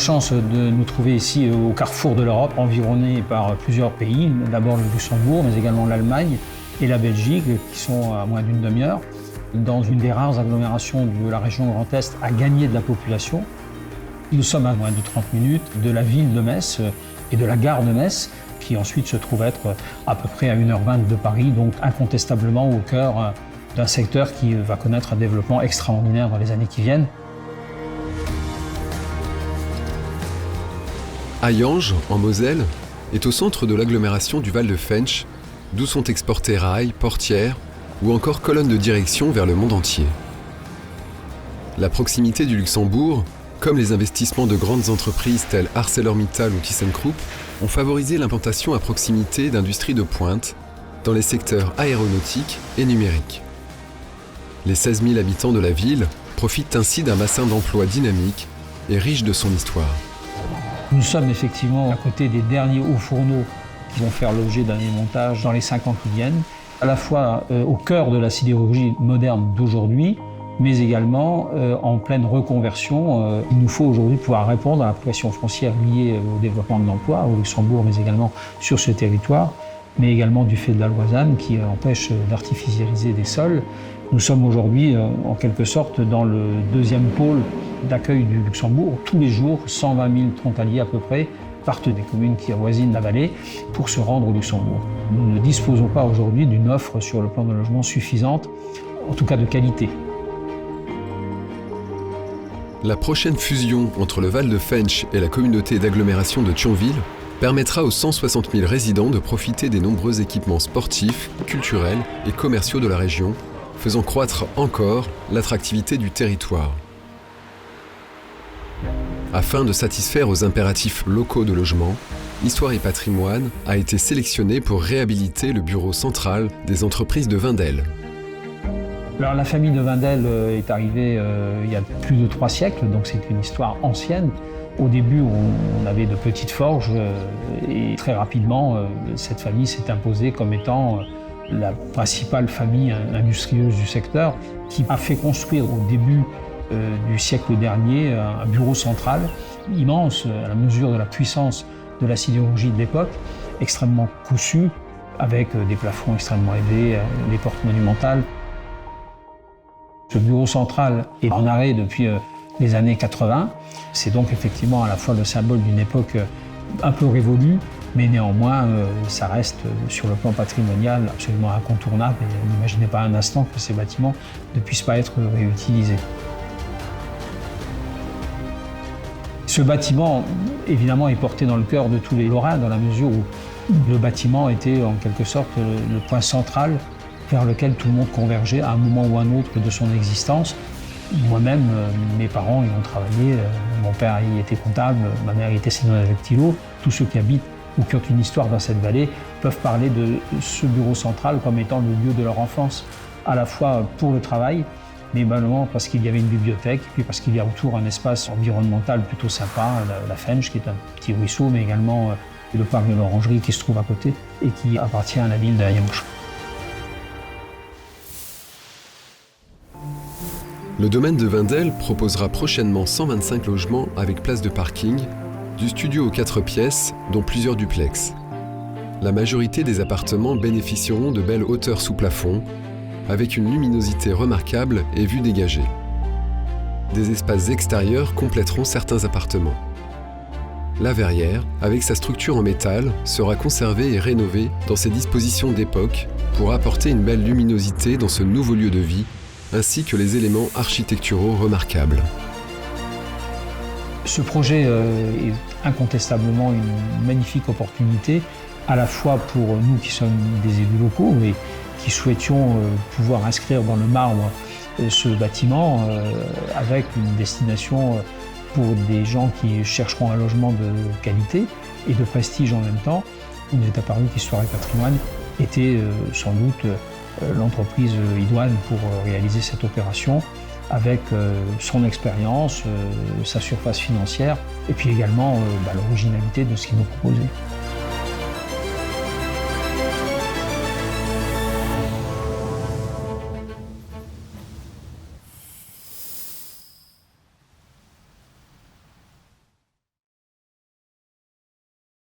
chance de nous trouver ici au carrefour de l'Europe, environné par plusieurs pays, d'abord le Luxembourg, mais également l'Allemagne et la Belgique, qui sont à moins d'une demi-heure, dans une des rares agglomérations de la région Grand Est à gagner de la population. Nous sommes à moins de 30 minutes de la ville de Metz et de la gare de Metz, qui ensuite se trouve être à peu près à 1h20 de Paris, donc incontestablement au cœur d'un secteur qui va connaître un développement extraordinaire dans les années qui viennent. Hayange, en Moselle, est au centre de l'agglomération du Val de Fensch, d'où sont exportés rails, portières ou encore colonnes de direction vers le monde entier. La proximité du Luxembourg, comme les investissements de grandes entreprises telles ArcelorMittal ou ThyssenKrupp, ont favorisé l'implantation à proximité d'industries de pointe dans les secteurs aéronautiques et numériques. Les 16 000 habitants de la ville profitent ainsi d'un bassin d'emploi dynamique et riche de son histoire. Nous sommes effectivement à côté des derniers hauts fourneaux qui vont faire l'objet d'un démontage dans les 5 ans qui viennent, à la fois au cœur de la sidérurgie moderne d'aujourd'hui, mais également en pleine reconversion. Il nous faut aujourd'hui pouvoir répondre à la pression foncière liée au développement de l'emploi au Luxembourg, mais également sur ce territoire, mais également du fait de la loi ZAN qui empêche d'artificialiser des sols. Nous sommes aujourd'hui en quelque sorte dans le deuxième pôle d'accueil du Luxembourg. Tous les jours, 120 000 frontaliers à peu près partent des communes qui avoisinent la vallée pour se rendre au Luxembourg. Nous ne disposons pas aujourd'hui d'une offre sur le plan de logement suffisante, en tout cas de qualité. La prochaine fusion entre le Val de Fensch et la communauté d'agglomération de Thionville permettra aux 160 000 résidents de profiter des nombreux équipements sportifs, culturels et commerciaux de la région, faisant croître encore l'attractivité du territoire. Afin de satisfaire aux impératifs locaux de logement, Histoire et Patrimoine a été sélectionné pour réhabiliter le bureau central des entreprises de Wendel. Alors, la famille de Wendel est arrivée il y a plus de 3 siècles, donc c'est une histoire ancienne. Au début, on avait de petites forges et très rapidement, cette famille s'est imposée comme étant la principale famille industrieuse du secteur, qui a fait construire au début du siècle dernier un bureau central immense à la mesure de la puissance de la sidérurgie de l'époque, extrêmement cousu, avec des plafonds extrêmement élevés, des portes monumentales. Ce bureau central est en arrêt depuis les années 80. C'est donc effectivement à la fois le symbole d'une époque un peu révolue, mais néanmoins, ça reste sur le plan patrimonial absolument incontournable. Et n'imaginez pas un instant que ces bâtiments ne puissent pas être réutilisés. Ce bâtiment, évidemment, est porté dans le cœur de tous les Lorrains, dans la mesure où le bâtiment était en quelque sorte le point central vers lequel tout le monde convergeait à un moment ou à un autre de son existence. Moi-même, mes parents y ont travaillé, mon père y était comptable, ma mère y était cénotaphe. Tous ceux qui habitent ou qui ont une histoire dans cette vallée peuvent parler de ce bureau central comme étant le lieu de leur enfance, à la fois pour le travail, mais également parce qu'il y avait une bibliothèque, puis parce qu'il y a autour un espace environnemental plutôt sympa, la Fensch, qui est un petit ruisseau, mais également le parc de l'Orangerie qui se trouve à côté et qui appartient à la ville de Hayange. Le domaine de Wendel proposera prochainement 125 logements avec place de parking, du studio aux 4 pièces, dont plusieurs duplex. La majorité des appartements bénéficieront de belles hauteurs sous plafond, avec une luminosité remarquable et vue dégagée. Des espaces extérieurs compléteront certains appartements. La verrière, avec sa structure en métal, sera conservée et rénovée dans ses dispositions d'époque pour apporter une belle luminosité dans ce nouveau lieu de vie, ainsi que les éléments architecturaux remarquables. Ce projet est incontestablement une magnifique opportunité, à la fois pour nous qui sommes des élus locaux et qui souhaitions pouvoir inscrire dans le marbre ce bâtiment avec une destination pour des gens qui chercheront un logement de qualité et de prestige en même temps. Il nous est apparu qu'Histoire et Patrimoine était sans doute l'entreprise idoine pour réaliser cette opération avec son expérience, sa surface financière et puis également l'originalité de ce qu'il nous proposait.